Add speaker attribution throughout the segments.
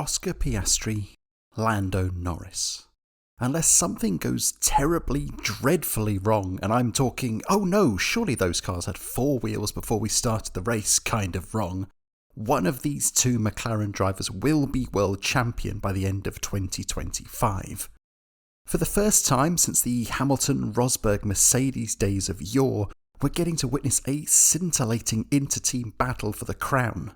Speaker 1: Oscar Piastri, Lando Norris. Unless something goes terribly, dreadfully wrong, and I'm talking, oh no, surely those cars had 4 wheels before we started the race kind of wrong, one of these 2 McLaren drivers will be world champion by the end of 2025. For the first time since the Hamilton-Rosberg-Mercedes days of yore, we're getting to witness a scintillating inter-team battle for the crown.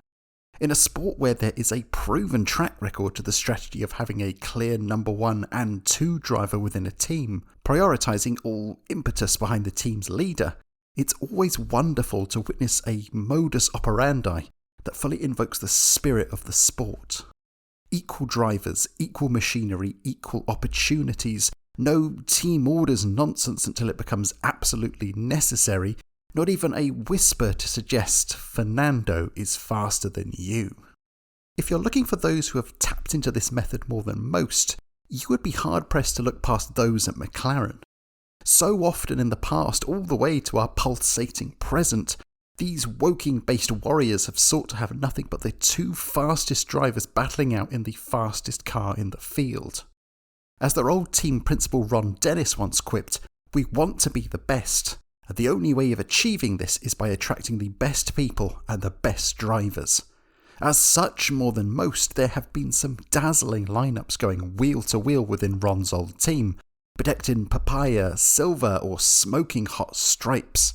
Speaker 1: In a sport where there is a proven track record to the strategy of having a clear number 1 and 2 driver within a team, prioritising all impetus behind the team's leader, it's always wonderful to witness a modus operandi that fully invokes the spirit of the sport. Equal drivers, equal machinery, equal opportunities, no team orders nonsense until it becomes absolutely necessary, not even a whisper to suggest Fernando is faster than you. If you're looking for those who have tapped into this method more than most, you would be hard-pressed to look past those at McLaren. So often in the past, all the way to our pulsating present, these Woking-based warriors have sought to have nothing but the 2 fastest drivers battling out in the fastest car in the field. As their old team principal Ron Dennis once quipped, "We want to be the best. And the only way of achieving this is by attracting the best people and the best drivers." As such, more than most, there have been some dazzling lineups going wheel to wheel within Ron's old team, bedecked in papaya, silver or smoking hot stripes.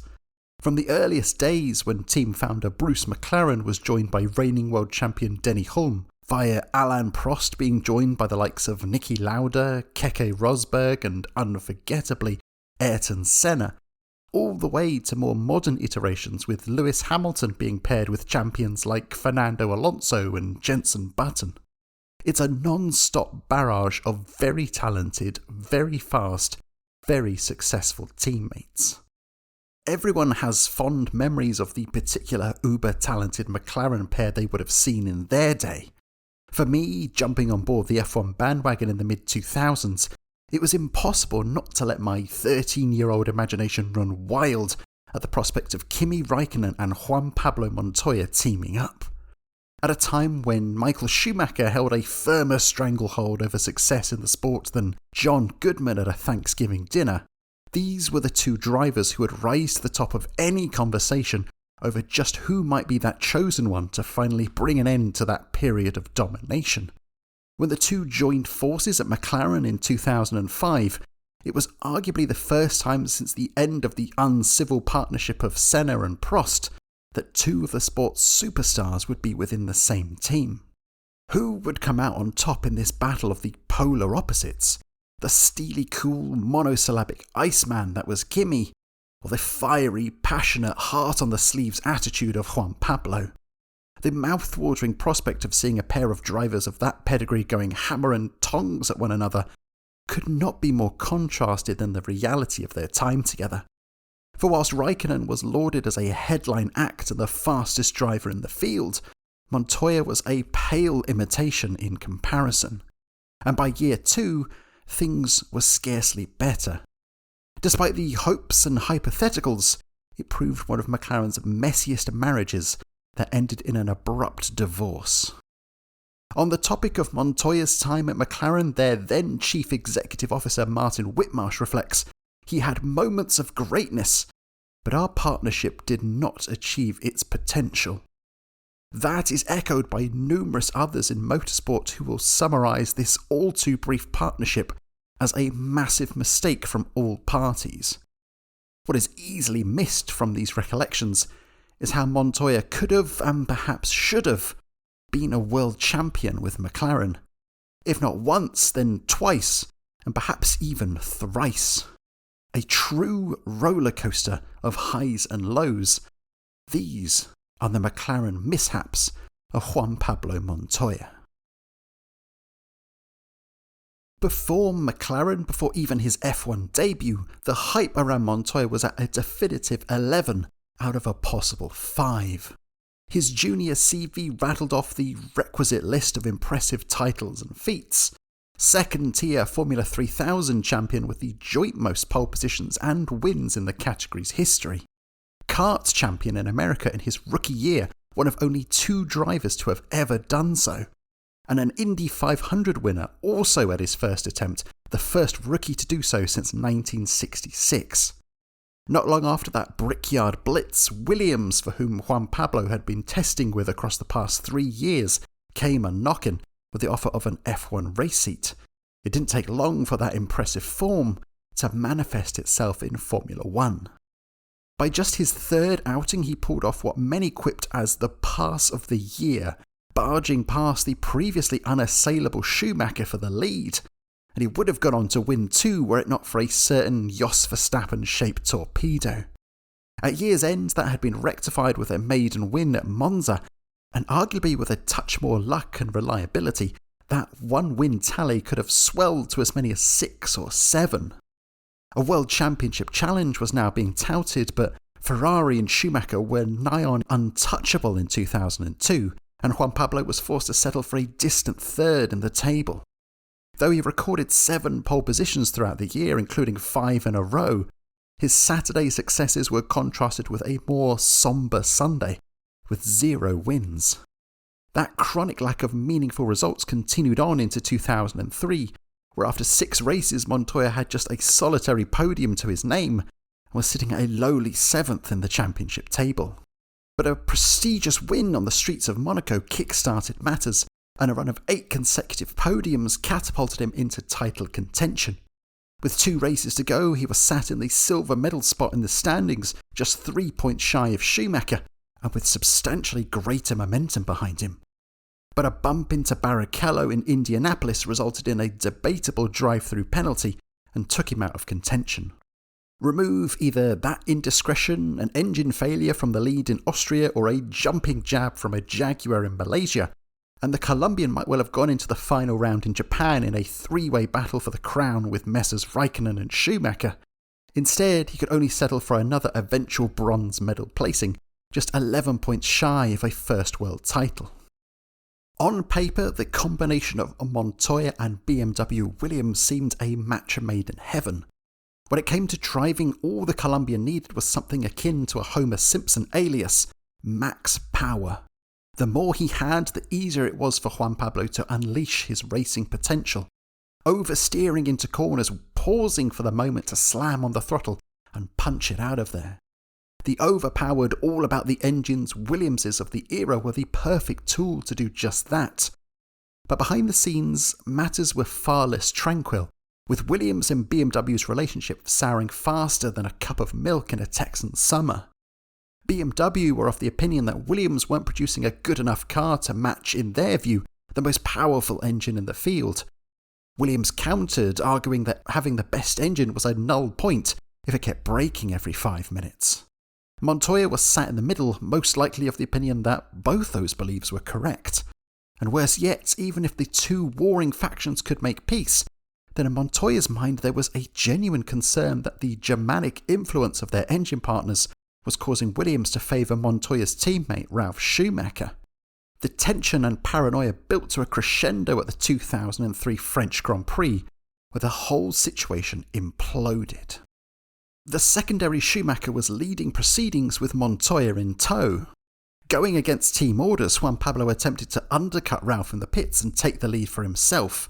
Speaker 1: From the earliest days when team founder Bruce McLaren was joined by reigning world champion Denny Hulme, via Alain Prost being joined by the likes of Niki Lauda, Keke Rosberg and unforgettably Ayrton Senna, all the way to more modern iterations with Lewis Hamilton being paired with champions like Fernando Alonso and Jenson Button. It's a non-stop barrage of very talented, very fast, very successful teammates. Everyone has fond memories of the particular uber-talented McLaren pair they would have seen in their day. For me, jumping on board the F1 bandwagon in the mid-2000s, it was impossible not to let my 13-year-old imagination run wild at the prospect of Kimi Raikkonen and Juan Pablo Montoya teaming up. At a time when Michael Schumacher held a firmer stranglehold over success in the sport than John Goodman at a Thanksgiving dinner, these were the 2 drivers who would rise to the top of any conversation over just who might be that chosen one to finally bring an end to that period of domination. When the 2 joined forces at McLaren in 2005, it was arguably the first time since the end of the uncivil partnership of Senna and Prost that 2 of the sport's superstars would be within the same team. Who would come out on top in this battle of the polar opposites? The steely cool monosyllabic Iceman that was Kimi, or the fiery, passionate, heart-on-the-sleeves attitude of Juan Pablo? The mouth-watering prospect of seeing a pair of drivers of that pedigree going hammer and tongs at one another could not be more contrasted than the reality of their time together. For whilst Raikkonen was lauded as a headline act and the fastest driver in the field, Montoya was a pale imitation in comparison. And by year 2, things were scarcely better. Despite the hopes and hypotheticals, it proved one of McLaren's messiest marriages that ended in an abrupt divorce. On the topic of Montoya's time at McLaren, their then Chief Executive Officer Martin Whitmarsh reflects, "He had moments of greatness, but our partnership did not achieve its potential." That is echoed by numerous others in motorsport who will summarise this all too brief partnership as a massive mistake from all parties. What is easily missed from these recollections is how Montoya could have, and perhaps should have, been a world champion with McLaren. If not once, then twice, and perhaps even thrice. A true roller coaster of highs and lows. These are the McLaren mishaps of Juan Pablo Montoya. Before McLaren, before even his F1 debut, the hype around Montoya was at a definitive 11 out of a possible 5. His junior CV rattled off the requisite list of impressive titles and feats. Second-tier Formula 3000 champion with the joint most pole positions and wins in the category's history. Kart champion in America in his rookie year, one of only 2 drivers to have ever done so. and an Indy 500 winner also at his first attempt, the first rookie to do so since 1966. Not long after that Brickyard Blitz, Williams, for whom Juan Pablo had been testing with across the past 3 years, came a-knocking with the offer of an F1 race seat. It didn't take long for that impressive form to manifest itself in Formula One. By just his third outing, he pulled off what many quipped as the pass of the year, barging past the previously unassailable Schumacher for the lead. And he would have gone on to win too were it not for a certain Jos Verstappen-shaped torpedo. At year's end, that had been rectified with a maiden win at Monza, and arguably with a touch more luck and reliability, that one-win tally could have swelled to as many as 6 or 7. A World Championship challenge was now being touted, but Ferrari and Schumacher were nigh on untouchable in 2002, and Juan Pablo was forced to settle for a distant third in the table. Though he recorded 7 pole positions throughout the year, including 5 in a row, his Saturday successes were contrasted with a more sombre Sunday, with 0 wins. That chronic lack of meaningful results continued on into 2003, where after 6 races Montoya had just a solitary podium to his name and was sitting at a lowly 7th in the championship table. But a prestigious win on the streets of Monaco kick-started matters, and a run of 8 consecutive podiums catapulted him into title contention. With 2 races to go, he was sat in the silver medal spot in the standings, just 3 points shy of Schumacher, and with substantially greater momentum behind him. But a bump into Barrichello in Indianapolis resulted in a debatable drive-through penalty and took him out of contention. Remove either that indiscretion, an engine failure from the lead in Austria, or a jumping jab from a Jaguar in Malaysia, and the Colombian might well have gone into the final round in Japan in a 3-way battle for the crown with Messrs Raikkonen and Schumacher. Instead, he could only settle for another eventual bronze medal placing, just 11 points shy of a first world title. On paper, the combination of Montoya and BMW Williams seemed a match made in heaven. When it came to driving, all the Colombian needed was something akin to a Homer Simpson alias, max power. The more he had, the easier it was for Juan Pablo to unleash his racing potential. Oversteering into corners, pausing for the moment to slam on the throttle and punch it out of there. The overpowered, all-about-the-engines Williamses of the era were the perfect tool to do just that. But behind the scenes, matters were far less tranquil, with Williams and BMW's relationship souring faster than a cup of milk in a Texan summer. BMW were of the opinion that Williams weren't producing a good enough car to match, in their view, the most powerful engine in the field. Williams countered, arguing that having the best engine was a null point if it kept braking every 5 minutes. Montoya was sat in the middle, most likely of the opinion that both those beliefs were correct. And worse yet, even if the 2 warring factions could make peace, then in Montoya's mind there was a genuine concern that the Germanic influence of their engine partners was causing Williams to favour Montoya's teammate Ralf Schumacher. The tension and paranoia built to a crescendo at the 2003 French Grand Prix, where the whole situation imploded. The secondary Schumacher was leading proceedings with Montoya in tow. Going against team orders, Juan Pablo attempted to undercut Ralf in the pits and take the lead for himself.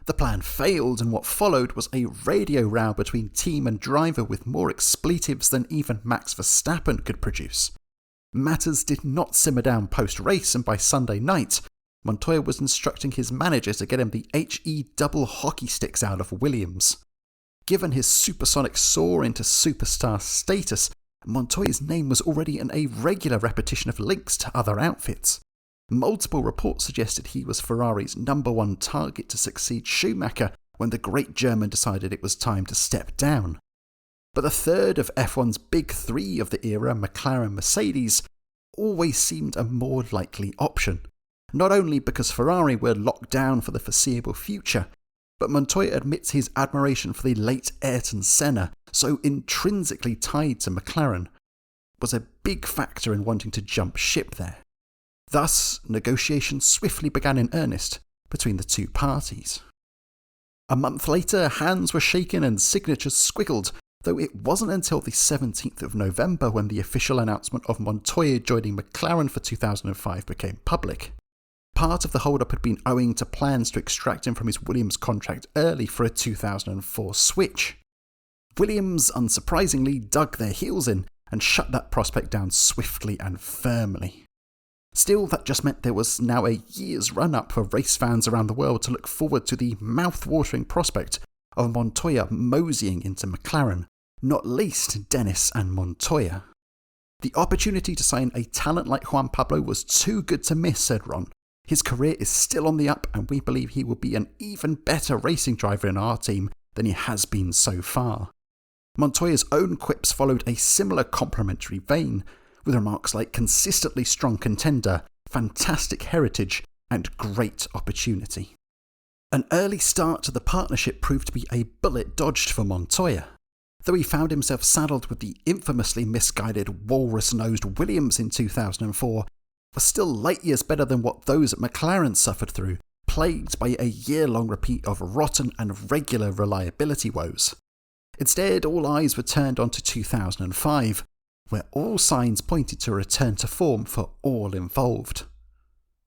Speaker 1: The plan failed, and what followed was a radio row between team and driver with more expletives than even Max Verstappen could produce. Matters did not simmer down post-race, and by Sunday night, Montoya was instructing his manager to get him the HE double hockey sticks out of Williams. Given his supersonic soar into superstar status, Montoya's name was already in a regular repetition of links to other outfits. Multiple reports suggested he was Ferrari's #1 target to succeed Schumacher when the great German decided it was time to step down. But the third of F1's big 3 of the era, McLaren Mercedes, always seemed a more likely option. Not only because Ferrari were locked down for the foreseeable future, but Montoya admits his admiration for the late Ayrton Senna, so intrinsically tied to McLaren, was a big factor in wanting to jump ship there. Thus, negotiations swiftly began in earnest between the 2 parties. A month later, hands were shaken and signatures squiggled, though it wasn't until the 17th of November when the official announcement of Montoya joining McLaren for 2005 became public. Part of the hold-up had been owing to plans to extract him from his Williams contract early for a 2004 switch. Williams, unsurprisingly, dug their heels in and shut that prospect down swiftly and firmly. Still, that just meant there was now a year's run-up for race fans around the world to look forward to the mouth-watering prospect of Montoya moseying into McLaren, not least Dennis and Montoya. The opportunity to sign a talent like Juan Pablo was too good to miss, said Ron. His career is still on the up and we believe he will be an even better racing driver in our team than he has been so far. Montoya's own quips followed a similar complimentary vein, with remarks like consistently strong contender, fantastic heritage, and great opportunity. An early start to the partnership proved to be a bullet dodged for Montoya. Though he found himself saddled with the infamously misguided walrus-nosed Williams in 2004, was still light years better than what those at McLaren suffered through, plagued by a year-long repeat of rotten and regular reliability woes. Instead, all eyes were turned onto 2005, where all signs pointed to a return to form for all involved.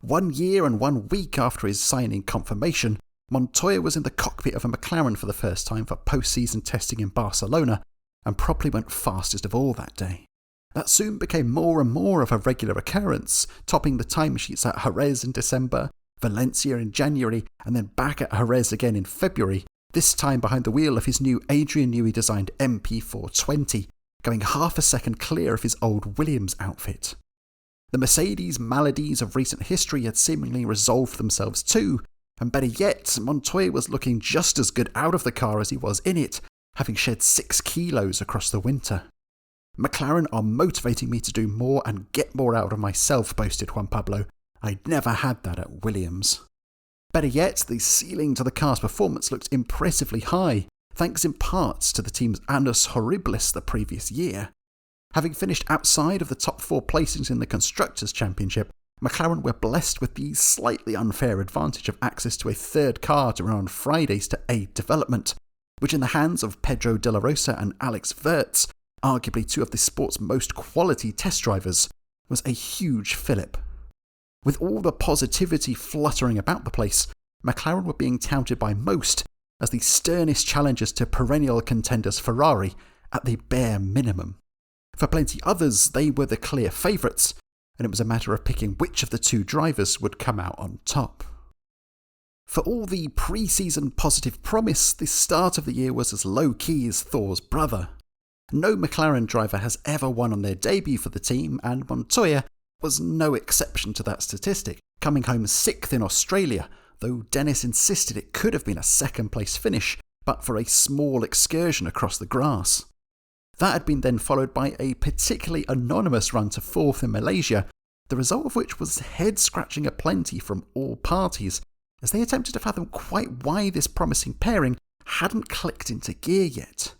Speaker 1: 1 year and 1 week after his signing confirmation, Montoya was in the cockpit of a McLaren for the first time for post-season testing in Barcelona, and probably went fastest of all that day. That soon became more and more of a regular occurrence, topping the timesheets at Jerez in December, Valencia in January, and then back at Jerez again in February, this time behind the wheel of his new Adrian Newey designed MP420, going half a second clear of his old Williams outfit. The Mercedes maladies of recent history had seemingly resolved themselves too, and better yet, Montoya was looking just as good out of the car as he was in it, having shed 6 kilos across the winter. McLaren are motivating me to do more and get more out of myself, boasted Juan Pablo. I'd never had that at Williams. Better yet, the ceiling to the car's performance looked impressively high, thanks in part to the team's annus horribilis the previous year. Having finished outside of the top 4 placings in the Constructors' Championship, McLaren were blessed with the slightly unfair advantage of access to a third car to run on Fridays to aid development, which in the hands of Pedro de la Rosa and Alex Wurz, arguably 2 of the sport's most quality test drivers, was a huge fillip. With all the positivity fluttering about the place, McLaren were being touted by most as the sternest challengers to perennial contenders Ferrari at the bare minimum. For plenty others, they were the clear favourites, and it was a matter of picking which of the 2 drivers would come out on top. For all the pre-season positive promise, the start of the year was as low-key as Thor's brother. No McLaren driver has ever won on their debut for the team, and Montoya was no exception to that statistic, coming home 6th in Australia, though Dennis insisted it could have been a second-place finish, but for a small excursion across the grass. That had been then followed by a particularly anonymous run to 4th in Malaysia, the result of which was head-scratching aplenty from all parties, as they attempted to fathom quite why this promising pairing hadn't clicked into gear yet.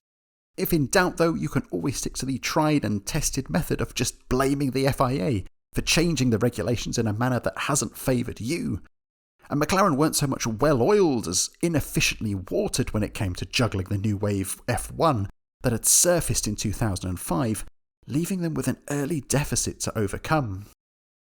Speaker 1: If in doubt though, you can always stick to the tried and tested method of just blaming the FIA for changing the regulations in a manner that hasn't favoured you. And McLaren weren't so much well-oiled as inefficiently watered when it came to juggling the new wave F1 that had surfaced in 2005, leaving them with an early deficit to overcome.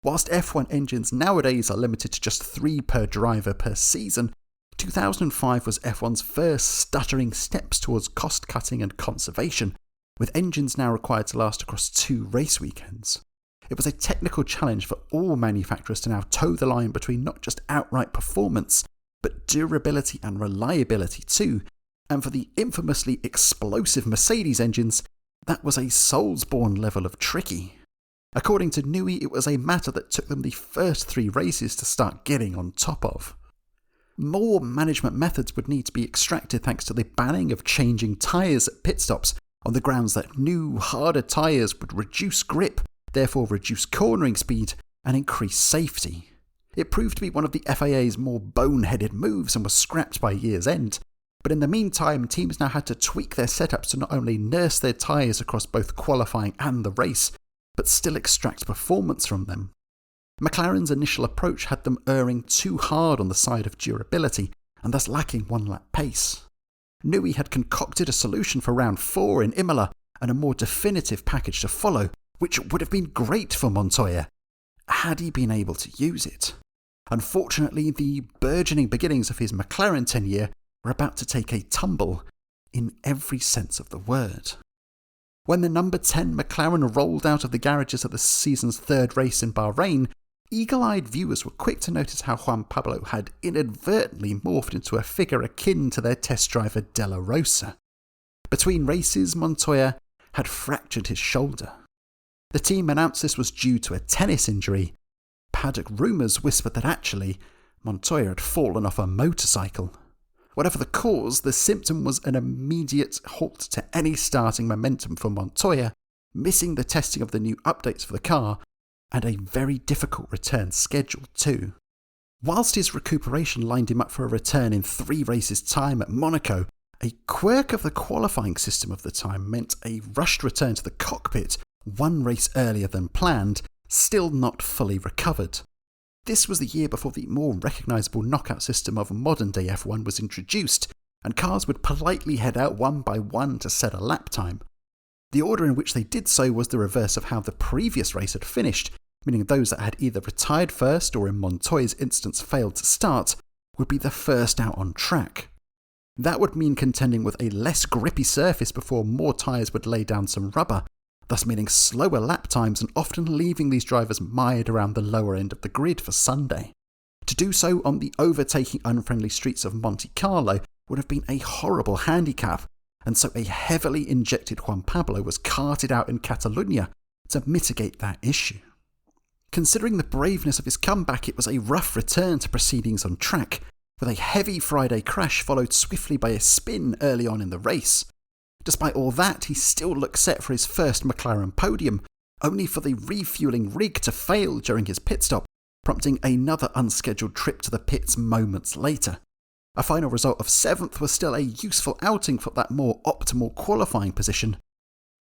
Speaker 1: Whilst F1 engines nowadays are limited to just 3 per driver per season, 2005 was F1's first stuttering steps towards cost-cutting and conservation, with engines now required to last across 2 race weekends. It was a technical challenge for all manufacturers to now toe the line between not just outright performance, but durability and reliability too, and for the infamously explosive Mercedes engines, that was a soul's-born level of tricky. According to Newey, it was a matter that took them the first 3 races to start getting on top of. More management methods would need to be extracted thanks to the banning of changing tyres at pit stops on the grounds that new, harder tyres would reduce grip, therefore reduce cornering speed and increase safety. It proved to be one of the FIA's more boneheaded moves and was scrapped by year's end, but in the meantime teams now had to tweak their setups to not only nurse their tyres across both qualifying and the race, but still extract performance from them. McLaren's initial approach had them erring too hard on the side of durability, and thus lacking 1-lap pace. Newey had concocted a solution for round 4 in Imola, and a more definitive package to follow, which would have been great for Montoya, had he been able to use it. Unfortunately, the burgeoning beginnings of his McLaren tenure were about to take a tumble in every sense of the word. When the number 10 McLaren rolled out of the garages at the season's third race in Bahrain, eagle-eyed viewers were quick to notice how Juan Pablo had inadvertently morphed into a figure akin to their test driver Della Rosa. Between races, Montoya had fractured his shoulder. The team announced this was due to a tennis injury. Paddock rumours whispered that actually, Montoya had fallen off a motorcycle. Whatever the cause, the symptom was an immediate halt to any starting momentum for Montoya, missing the testing of the new updates for the car, and a very difficult return schedule too. Whilst his recuperation lined him up for a return in 3 races' time at Monaco, a quirk of the qualifying system of the time meant a rushed return to the cockpit 1 race earlier than planned, still not fully recovered. This was the year before the more recognisable knockout system of modern-day F1 was introduced, and cars would politely head out one by one to set a lap time. The order in which they did so was the reverse of how the previous race had finished, meaning those that had either retired first or in Montoya's instance failed to start would be the first out on track. That would mean contending with a less grippy surface before more tyres would lay down some rubber, thus meaning slower lap times and often leaving these drivers mired around the lower end of the grid for Sunday. To do so on the overtaking unfriendly streets of Monte Carlo would have been a horrible handicap, and so a heavily injected Juan Pablo was carted out in Catalonia to mitigate that issue. Considering the braveness of his comeback, it was a rough return to proceedings on track, with a heavy Friday crash followed swiftly by a spin early on in the race. Despite all that, he still looked set for his first McLaren podium, only for the refueling rig to fail during his pit stop, prompting another unscheduled trip to the pits moments later. A final result of 7th was still a useful outing for that more optimal qualifying position.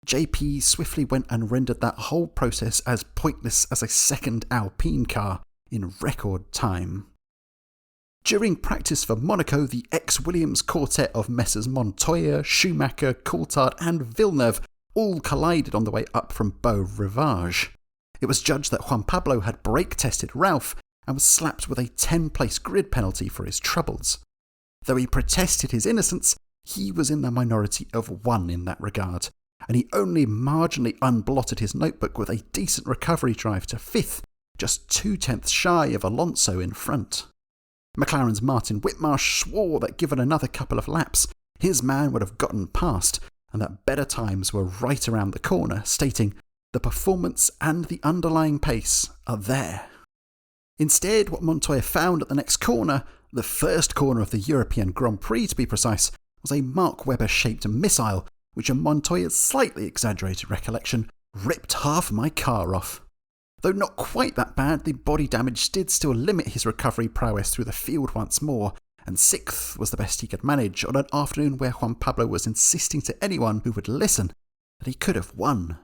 Speaker 1: JP swiftly went and rendered that whole process as pointless as a second Alpine car in record time. During practice for Monaco, the ex-Williams quartet of Messrs Montoya, Schumacher, Coulthard and Villeneuve all collided on the way up from Beau Rivage. It was judged that Juan Pablo had brake-tested Ralph and was slapped with a 10-place grid penalty for his troubles. Though he protested his innocence, he was in the minority of 1 in that regard, and he only marginally unblotted his notebook with a decent recovery drive to 5th, just 0.2 shy of Alonso in front. McLaren's Martin Whitmarsh swore that given another couple of laps, his man would have gotten past, and that better times were right around the corner, stating, "The performance and the underlying pace are there." Instead, what Montoya found at the next corner, the first corner of the European Grand Prix to be precise, was a Mark Webber-shaped missile, which in Montoya's slightly exaggerated recollection, ripped half my car off. Though not quite that bad, the body damage did still limit his recovery prowess through the field once more, and 6th was the best he could manage on an afternoon where Juan Pablo was insisting to anyone who would listen that he could have won.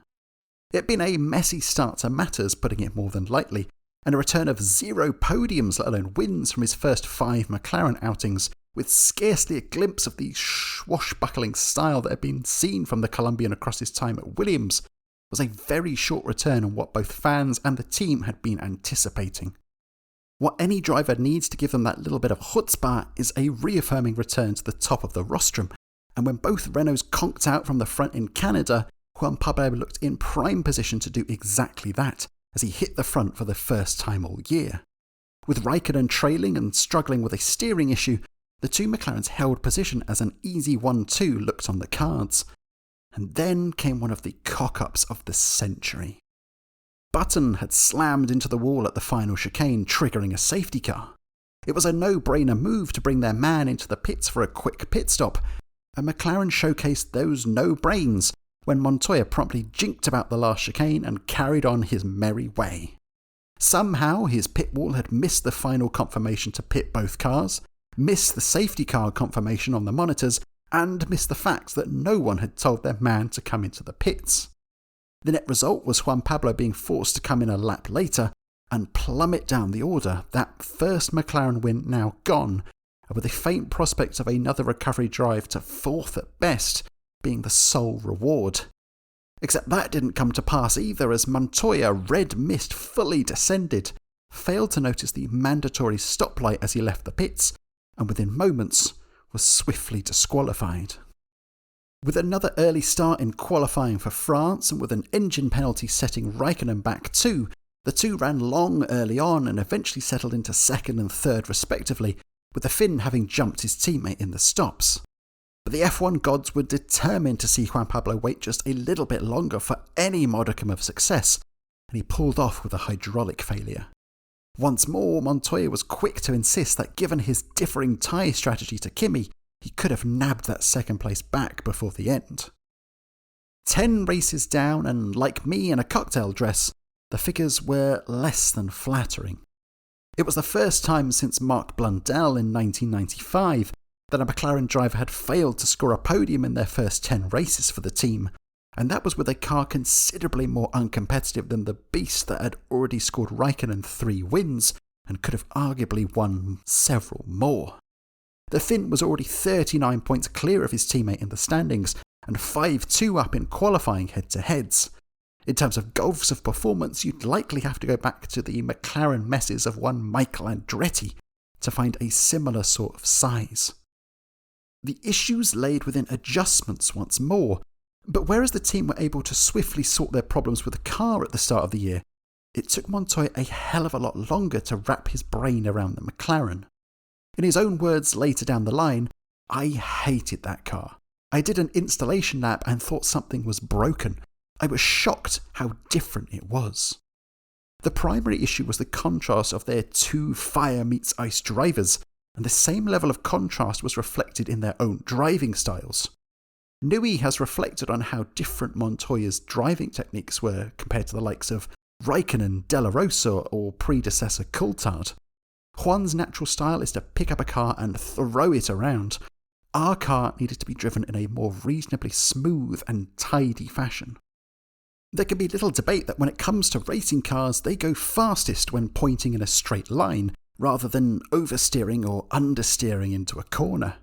Speaker 1: It had been a messy start to matters, putting it more than lightly, and a return of 0 podiums, let alone wins, from his first 5 McLaren outings, with scarcely a glimpse of the swashbuckling style that had been seen from the Colombian across his time at Williams, was a very short return on what both fans and the team had been anticipating. What any driver needs to give them that little bit of chutzpah is a reaffirming return to the top of the rostrum, and when both Renaults conked out from the front in Canada, Juan Pablo looked in prime position to do exactly that, as he hit the front for the first time all year. With Raikkonen trailing and struggling with a steering issue, the two McLarens held position as an easy 1-2 looked on the cards. And then came one of the cock-ups of the century. Button had slammed into the wall at the final chicane, triggering a safety car. It was a no-brainer move to bring their man into the pits for a quick pit stop, and McLaren showcased those no brains when Montoya promptly jinked about the last chicane and carried on his merry way. Somehow his pit wall had missed the final confirmation to pit both cars, missed the safety car confirmation on the monitors, and missed the fact that no one had told their man to come into the pits. The net result was Juan Pablo being forced to come in a lap later and plummet down the order, that first McLaren win now gone, and with a faint prospect of another recovery drive to 4th at best being the sole reward. Except that didn't come to pass either, as Montoya red mist fully descended, failed to notice the mandatory stoplight as he left the pits, and within moments was swiftly disqualified. With another early start in qualifying for France and with an engine penalty setting Raikkonen back too, the two ran long early on and eventually settled into second and third respectively, with the Finn having jumped his teammate in the stops. But the F1 gods were determined to see Juan Pablo wait just a little bit longer for any modicum of success, and he pulled off with a hydraulic failure. Once more, Montoya was quick to insist that given his differing tyre strategy to Kimi, he could have nabbed that second place back before the end. 10 races down, and like me in a cocktail dress, the figures were less than flattering. It was the first time since Mark Blundell in 1995 that a McLaren driver had failed to score a podium in their first 10 races for the team, and that was with a car considerably more uncompetitive than the beast that had already scored Raikkonen 3 wins and could have arguably won several more. The Finn was already 39 points clear of his teammate in the standings and 5-2 up in qualifying head-to-heads. In terms of gulfs of performance, you'd likely have to go back to the McLaren messes of one Michael Andretti to find a similar sort of size. The issues laid within adjustments once more, but whereas the team were able to swiftly sort their problems with the car at the start of the year, it took Montoya a hell of a lot longer to wrap his brain around the McLaren. In his own words later down the line, "I hated that car. I did an installation lap and thought something was broken. I was shocked how different it was." The primary issue was the contrast of their two fire meets ice drivers, and the same level of contrast was reflected in their own driving styles. Newey has reflected on how different Montoya's driving techniques were compared to the likes of Raikkonen, De La Rosa, or predecessor Coulthard. Juan's natural style is to pick up a car and throw it around. Our car needed to be driven in a more reasonably smooth and tidy fashion. There can be little debate that when it comes to racing cars, they go fastest when pointing in a straight line, rather than oversteering or understeering into a corner.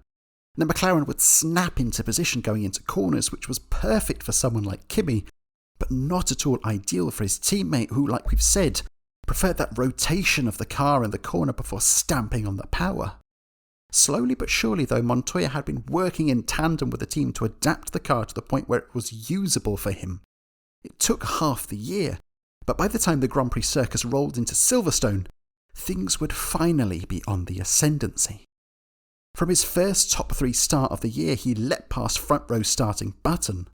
Speaker 1: The McLaren would snap into position going into corners, which was perfect for someone like Kimi, but not at all ideal for his teammate who, like we've said, preferred that rotation of the car in the corner before stamping on the power. Slowly but surely though, Montoya had been working in tandem with the team to adapt the car to the point where it was usable for him. It took half the year, but by the time the Grand Prix circus rolled into Silverstone, things would finally be on the ascendancy. From his first top 3 start of the year, he leapt past front row starting Button.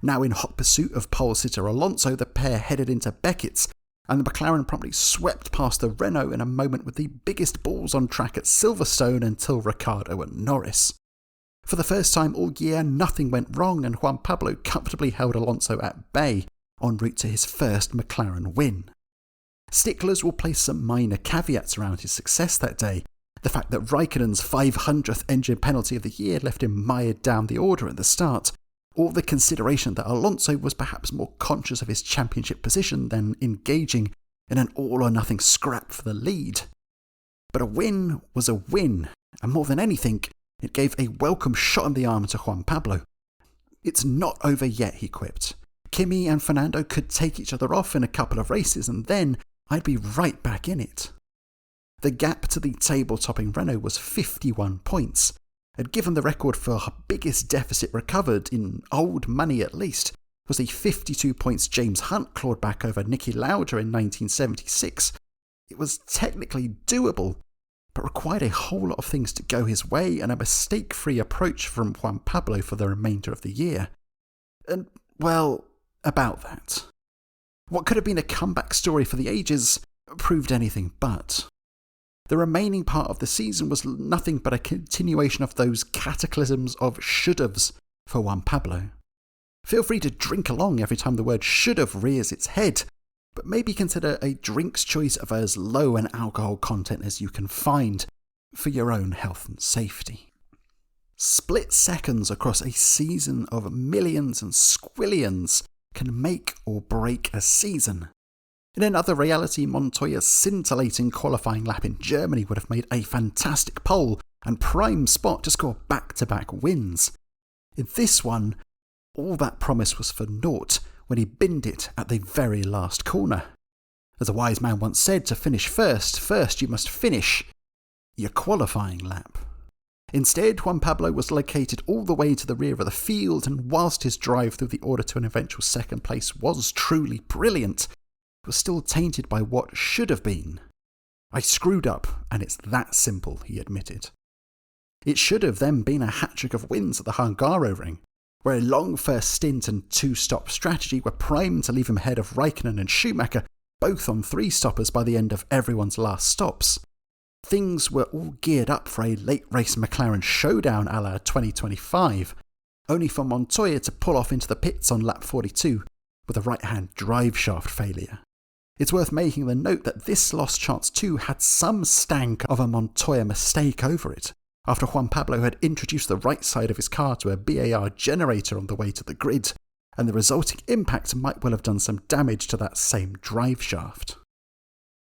Speaker 1: Now in hot pursuit of pole sitter Alonso, the pair headed into Beckett's, and the McLaren promptly swept past the Renault in a moment with the biggest balls on track at Silverstone until Ricciardo and Norris. For the first time all year, nothing went wrong, and Juan Pablo comfortably held Alonso at bay, en route to his first McLaren win. Sticklers will place some minor caveats around his success that day. The fact that Raikkonen's 500th engine penalty of the year left him mired down the order at the start, or the consideration that Alonso was perhaps more conscious of his championship position than engaging in an all-or-nothing scrap for the lead. But a win was a win, and more than anything, it gave a welcome shot in the arm to Juan Pablo. "It's not over yet," he quipped. "Kimi and Fernando could take each other off in a couple of races, and then I'd be right back in it." The gap to the table-topping Renault was 51 points, and given the record for biggest deficit recovered, in old money at least, was the 52 points James Hunt clawed back over Niki Lauda in 1976, it was technically doable, but required a whole lot of things to go his way and a mistake-free approach from Juan Pablo for the remainder of the year. And, well, about that. What could have been a comeback story for the ages proved anything but. The remaining part of the season was nothing but a continuation of those cataclysms of should'ves for Juan Pablo. Feel free to drink along every time the word should've rears its head, but maybe consider a drink's choice of as low an alcohol content as you can find for your own health and safety. Split seconds across a season of millions and squillions can make or break a season. In another reality, Montoya's scintillating qualifying lap in Germany would have made a fantastic pole and prime spot to score back-to-back wins. In this one, all that promise was for naught when he binned it at the very last corner. As a wise man once said, to finish first you must finish your qualifying lap. Instead, Juan Pablo was located all the way to the rear of the field, and whilst his drive through the order to an eventual second place was truly brilliant, it was still tainted by what should have been. "I screwed up, and it's that simple," he admitted. It should have then been a hat-trick of wins at the Hungaroring, where a long first stint and two-stop strategy were primed to leave him ahead of Raikkonen and Schumacher, both on three-stoppers by the end of everyone's last stops. Things were all geared up for a late-race McLaren showdown a la 2025, only for Montoya to pull off into the pits on lap 42 with a right-hand drive shaft failure. It's worth making the note that this lost chance too had some stank of a Montoya mistake over it, after Juan Pablo had introduced the right side of his car to a BAR generator on the way to the grid, and the resulting impact might well have done some damage to that same drive shaft.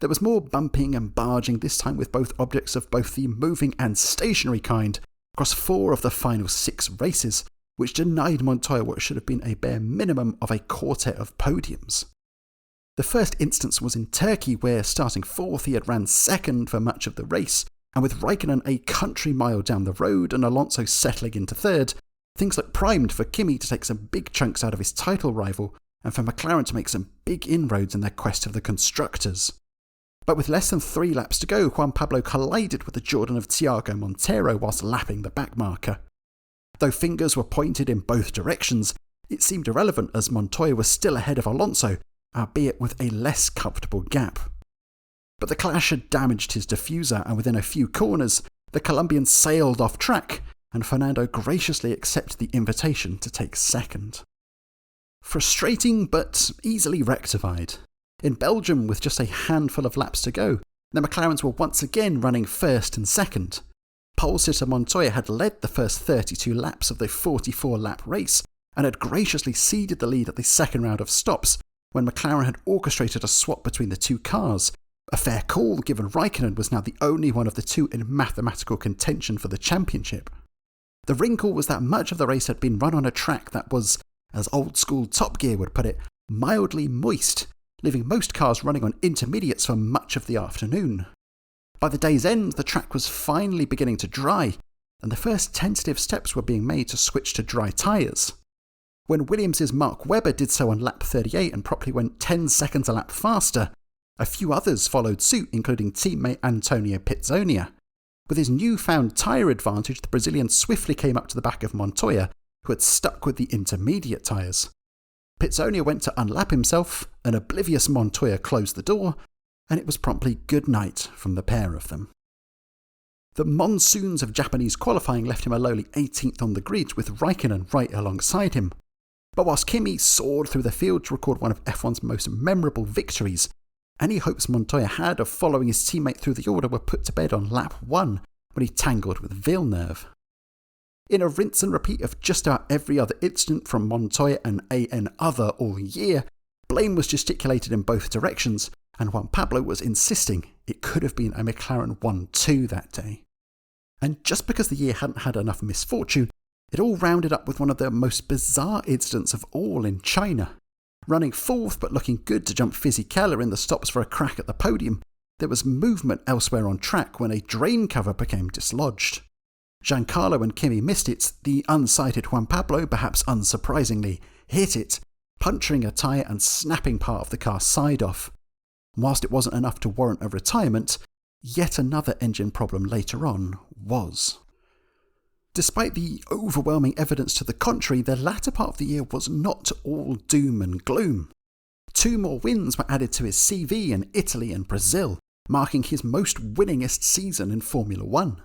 Speaker 1: There was more bumping and barging, this time with both objects of both the moving and stationary kind, across 4 of the final 6 races, which denied Montoya what should have been a bare minimum of a quartet of podiums. The first instance was in Turkey, where starting 4th he had ran 2nd for much of the race, and with Raikkonen a country mile down the road and Alonso settling into 3rd, things looked primed for Kimi to take some big chunks out of his title rival, and for McLaren to make some big inroads in their quest of the constructors. But with less than 3 laps to go, Juan Pablo collided with the Jordan of Thiago Monteiro whilst lapping the backmarker. Though fingers were pointed in both directions, it seemed irrelevant as Montoya was still ahead of Alonso, albeit with a less comfortable gap. But the clash had damaged his diffuser, and within a few corners, the Colombian sailed off track, and Fernando graciously accepted the invitation to take 2nd. Frustrating, but easily rectified. In Belgium, with just a handful of laps to go, the McLarens were once again running 1st and 2nd. Pole sitter Montoya had led the first 32 laps of the 44-lap race, and had graciously ceded the lead at the second round of stops, when McLaren had orchestrated a swap between the two cars, a fair call given Raikkonen was now the only one of the two in mathematical contention for the championship. The wrinkle was that much of the race had been run on a track that was, as old-school Top Gear would put it, mildly moist, leaving most cars running on intermediates for much of the afternoon. By the day's end, the track was finally beginning to dry, and the first tentative steps were being made to switch to dry tyres. When Williams' Mark Webber did so on lap 38 and promptly went 10 seconds a lap faster, a few others followed suit, including teammate Antonio Pizzonia. With his newfound tyre advantage, the Brazilian swiftly came up to the back of Montoya, who had stuck with the intermediate tyres. Pizzonia went to unlap himself, an oblivious Montoya closed the door, and it was promptly good night from the pair of them. The monsoons of Japanese qualifying left him a lowly 18th on the grid, with Raikkonen right alongside him. But whilst Kimi soared through the field to record one of F1's most memorable victories, any hopes Montoya had of following his teammate through the order were put to bed on lap 1 when he tangled with Villeneuve. In a rinse and repeat of just about every other incident from Montoya and AN Other all year, blame was gesticulated in both directions, and Juan Pablo was insisting it could have been a McLaren 1-2 that day. And just because the year hadn't had enough misfortune, it all rounded up with one of the most bizarre incidents of all in China. Running 4th but looking good to jump Fisichella in the stops for a crack at the podium, there was movement elsewhere on track when a drain cover became dislodged. Giancarlo and Kimi missed it, the unsighted Juan Pablo, perhaps unsurprisingly, hit it, puncturing a tyre and snapping part of the car's side off. Whilst it wasn't enough to warrant a retirement, yet another engine problem later on was. Despite the overwhelming evidence to the contrary, the latter part of the year was not all doom and gloom. 2 more wins were added to his CV in Italy and Brazil, marking his most winningest season in Formula 1.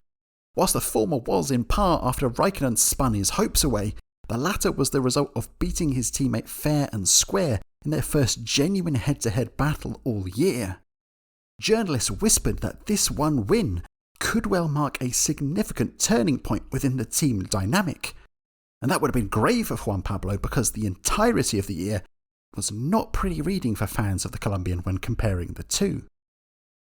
Speaker 1: Whilst the former was in part after Raikkonen spun his hopes away, the latter was the result of beating his teammate fair and square in their first genuine head-to-head battle all year. Journalists whispered that this one win could well mark a significant turning point within the team dynamic. And that would have been grave for Juan Pablo because the entirety of the year was not pretty reading for fans of the Colombian when comparing the two.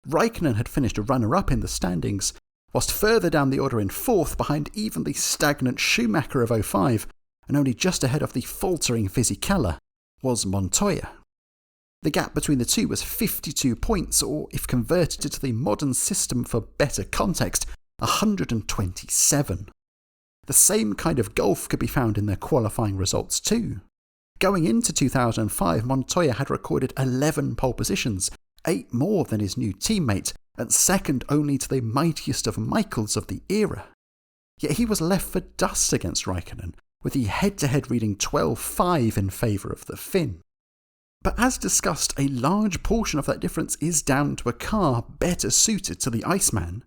Speaker 1: Raikkonen had finished a runner-up in the standings, whilst further down the order in 4th behind even the stagnant Schumacher of 05 and only just ahead of the faltering Fisichella was Montoya. The gap between the two was 52 points, or if converted to the modern system for better context, 127. The same kind of gulf could be found in their qualifying results too. Going into 2005, Montoya had recorded 11 pole positions, 8 more than his new teammate, and second only to the mightiest of Michaels of the era. Yet he was left for dust against Raikkonen, with the head-to-head reading 12-5 in favour of the Finn. But as discussed, a large portion of that difference is down to a car better suited to the Iceman.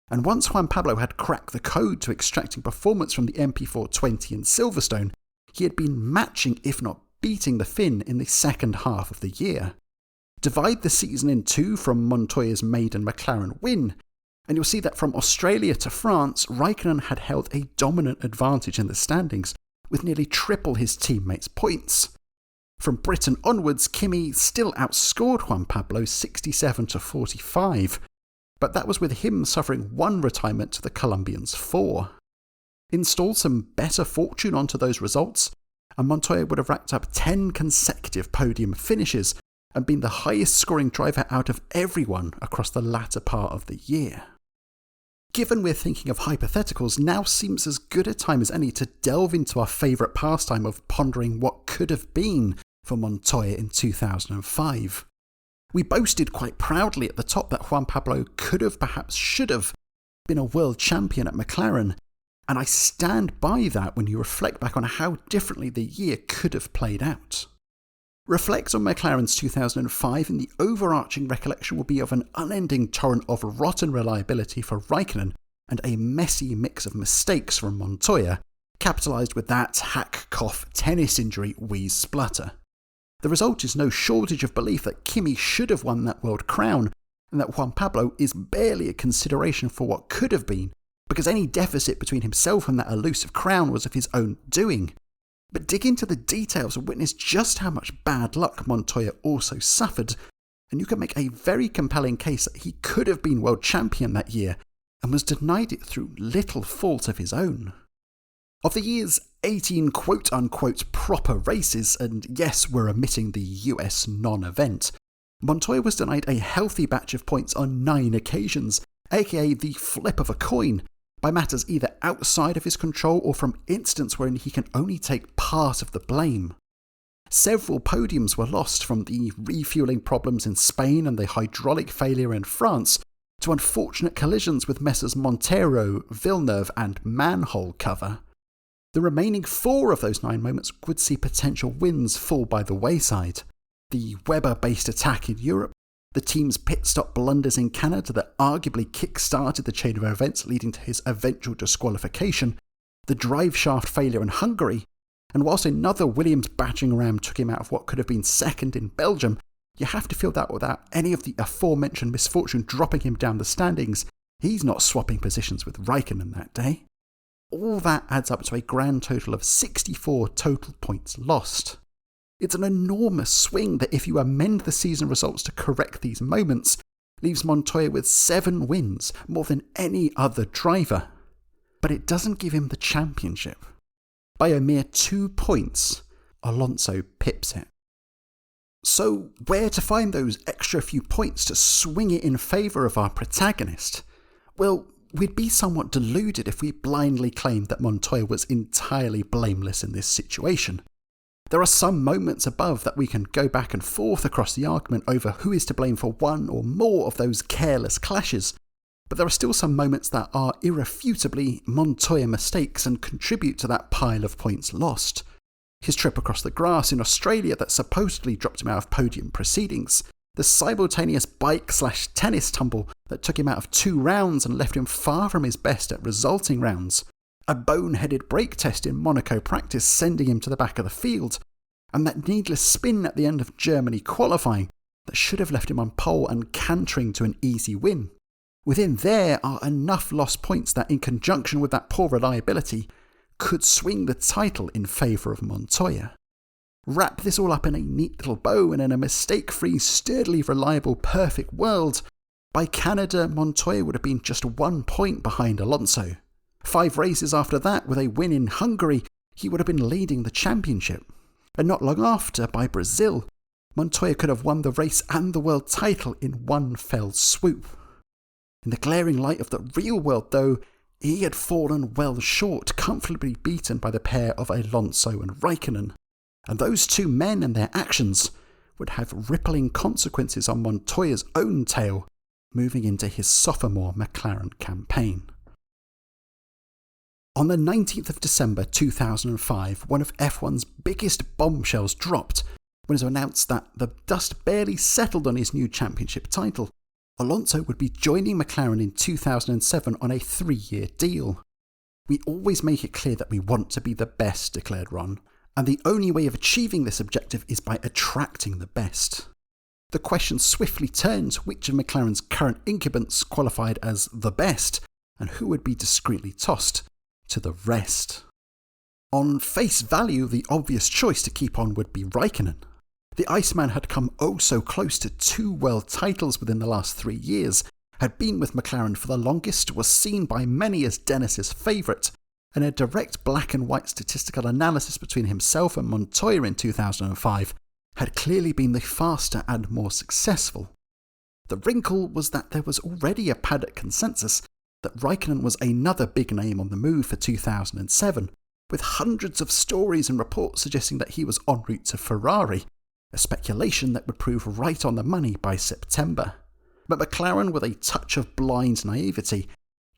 Speaker 1: And once Juan Pablo had cracked the code to extracting performance from the MP420 in Silverstone, he had been matching, if not beating, the Finn in the second half of the year. Divide the season in two from Montoya's maiden McLaren win, and you'll see that from Australia to France, Raikkonen had held a dominant advantage in the standings, with nearly triple his teammates' points. From Britain onwards, Kimi still outscored Juan Pablo 67-45, but that was with him suffering one retirement to the Colombians' 4. Install some better fortune onto those results, and Montoya would have racked up 10 consecutive podium finishes and been the highest scoring driver out of everyone across the latter part of the year. Given we're thinking of hypotheticals, now seems as good a time as any to delve into our favourite pastime of pondering what could have been for Montoya in 2005. We boasted quite proudly at the top that Juan Pablo could have, perhaps should have, been a world champion at McLaren, and I stand by that when you reflect back on how differently the year could have played out. Reflect on McLaren's 2005 and the overarching recollection will be of an unending torrent of rotten reliability for Raikkonen and a messy mix of mistakes from Montoya, capitalised with that hack, cough, tennis injury, wheeze, splutter. The result is no shortage of belief that Kimi should have won that world crown and that Juan Pablo is barely a consideration for what could have been, because any deficit between himself and that elusive crown was of his own doing. But dig into the details and witness just how much bad luck Montoya also suffered, and you can make a very compelling case that he could have been world champion that year and was denied it through little fault of his own. Of the year's 18 quote-unquote proper races, and yes, we're omitting the US non-event, Montoya was denied a healthy batch of points on 9 occasions, aka the flip of a coin, by matters either outside of his control or from incidents wherein he can only take part of the blame. Several podiums were lost, from the refuelling problems in Spain and the hydraulic failure in France, to unfortunate collisions with Messrs Montero, Villeneuve and manhole cover. The remaining 4 of those 9 moments would see potential wins fall by the wayside. The Webber-based attack in Europe, the team's pit stop blunders in Canada that arguably kick-started the chain of events leading to his eventual disqualification, the drive shaft failure in Hungary, and whilst another Williams battering ram took him out of what could have been second in Belgium, you have to feel that without any of the aforementioned misfortune dropping him down the standings, he's not swapping positions with Raikkonen that day. All that adds up to a grand total of 64 total points lost. It's an enormous swing that, if you amend the season results to correct these moments, leaves Montoya with 7 wins, more than any other driver. But it doesn't give him the championship. By a mere 2 points, Alonso pips it. So where to find those extra few points to swing it in favour of our protagonist? Well, we'd be somewhat deluded if we blindly claimed that Montoya was entirely blameless in this situation. There are some moments above that we can go back and forth across the argument over who is to blame for one or more of those careless clashes, but there are still some moments that are irrefutably Montoya mistakes and contribute to that pile of points lost. His trip across the grass in Australia that supposedly dropped him out of podium proceedings, the simultaneous bike/tennis tumble that took him out of 2 rounds and left him far from his best at resulting rounds, a boneheaded brake test in Monaco practice sending him to the back of the field, and that needless spin at the end of Germany qualifying that should have left him on pole and cantering to an easy win. Within there are enough lost points that, in conjunction with that poor reliability, could swing the title in favour of Montoya. Wrap this all up in a neat little bow, and in a mistake-free, sturdily reliable, perfect world, by Canada, Montoya would have been just 1 point behind Alonso. 5 races after that, with a win in Hungary, he would have been leading the championship. And not long after, by Brazil, Montoya could have won the race and the world title in one fell swoop. In the glaring light of the real world, though, he had fallen well short, comfortably beaten by the pair of Alonso and Raikkonen. And those two men and their actions would have rippling consequences on Montoya's own tail, moving into his sophomore McLaren campaign. On the 19th of December 2005, one of F1's biggest bombshells dropped when it was announced that the dust barely settled on his new championship title. Alonso would be joining McLaren in 2007 on a 3-year deal. "We always make it clear that we want to be the best," declared Ron, "and the only way of achieving this objective is by attracting the best." The question swiftly turned to which of McLaren's current incumbents qualified as the best, and who would be discreetly tossed to the rest. On face value, the obvious choice to keep on would be Raikkonen. The Iceman had come oh so close to 2 world titles within the last 3 years, had been with McLaren for the longest, was seen by many as Dennis's favourite, and a direct black and white statistical analysis between himself and Montoya in 2005 had clearly been the faster and more successful. The wrinkle was that there was already a paddock consensus that Raikkonen was another big name on the move for 2007, with hundreds of stories and reports suggesting that he was en route to Ferrari, a speculation that would prove right on the money by September. But McLaren, with a touch of blind naivety,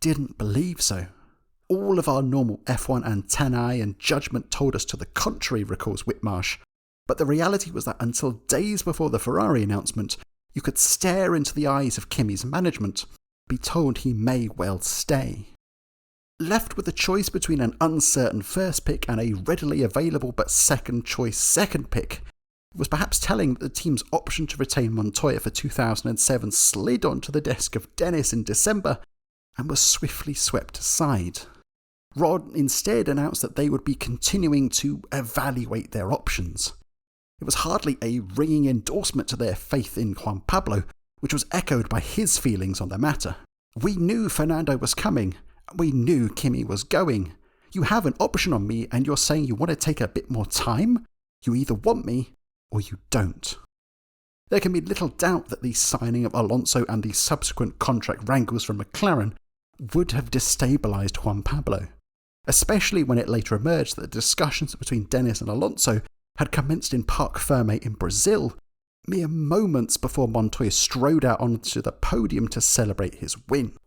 Speaker 1: didn't believe so. "All of our normal F1 antennae and judgment told us to the contrary," recalls Whitmarsh, but the reality was that until days before the Ferrari announcement, you could stare into the eyes of Kimi's management, be told he may well stay. Left with a choice between an uncertain first pick and a readily available but second choice second pick, it was perhaps telling that the team's option to retain Montoya for 2007 slid onto the desk of Dennis in December and was swiftly swept aside. Rod instead announced that they would be continuing to evaluate their options. It was hardly a ringing endorsement to their faith in Juan Pablo, which was echoed by his feelings on the matter. "We knew Fernando was coming. We knew Kimi was going. You have an option on me and you're saying you want to take a bit more time? You either want me or you don't." There can be little doubt that the signing of Alonso and the subsequent contract wrangles from McLaren would have destabilised Juan Pablo, especially when it later emerged that the discussions between Dennis and Alonso had commenced in Parc Ferme in Brazil, mere moments before Montoya strode out onto the podium to celebrate his win.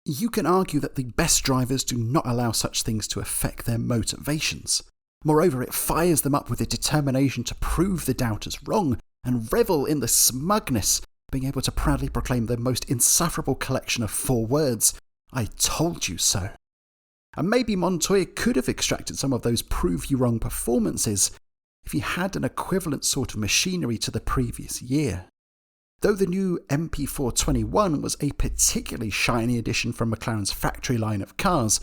Speaker 1: You can argue that the best drivers do not allow such things to affect their motivations. Moreover, it fires them up with a determination to prove the doubters wrong and revel in the smugness, being able to proudly proclaim the most insufferable collection of 4 words, "I told you so." And maybe Montoya could have extracted some of those prove you wrong performances if he had an equivalent sort of machinery to the previous year. Though the new MP421 was a particularly shiny addition from McLaren's factory line of cars,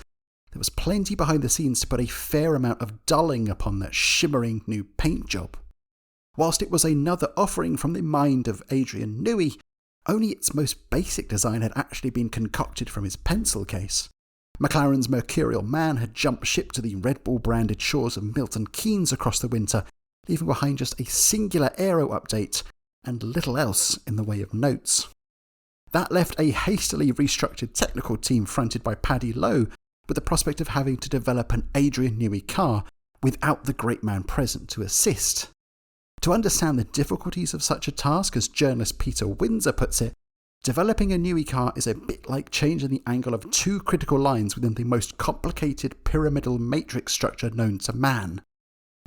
Speaker 1: there was plenty behind the scenes to put a fair amount of dulling upon that shimmering new paint job. Whilst it was another offering from the mind of Adrian Newey, only its most basic design had actually been concocted from his pencil case. McLaren's Mercurial Man had jumped ship to the Red Bull-branded shores of Milton Keynes across the winter, leaving behind just a singular aero update and little else in the way of notes. That left a hastily restructured technical team fronted by Paddy Lowe with the prospect of having to develop an Adrian Newey car without the great man present to assist. To understand the difficulties of such a task, as journalist Peter Windsor puts it, developing a Newey car is a bit like changing the angle of 2 critical lines within the most complicated pyramidal matrix structure known to man.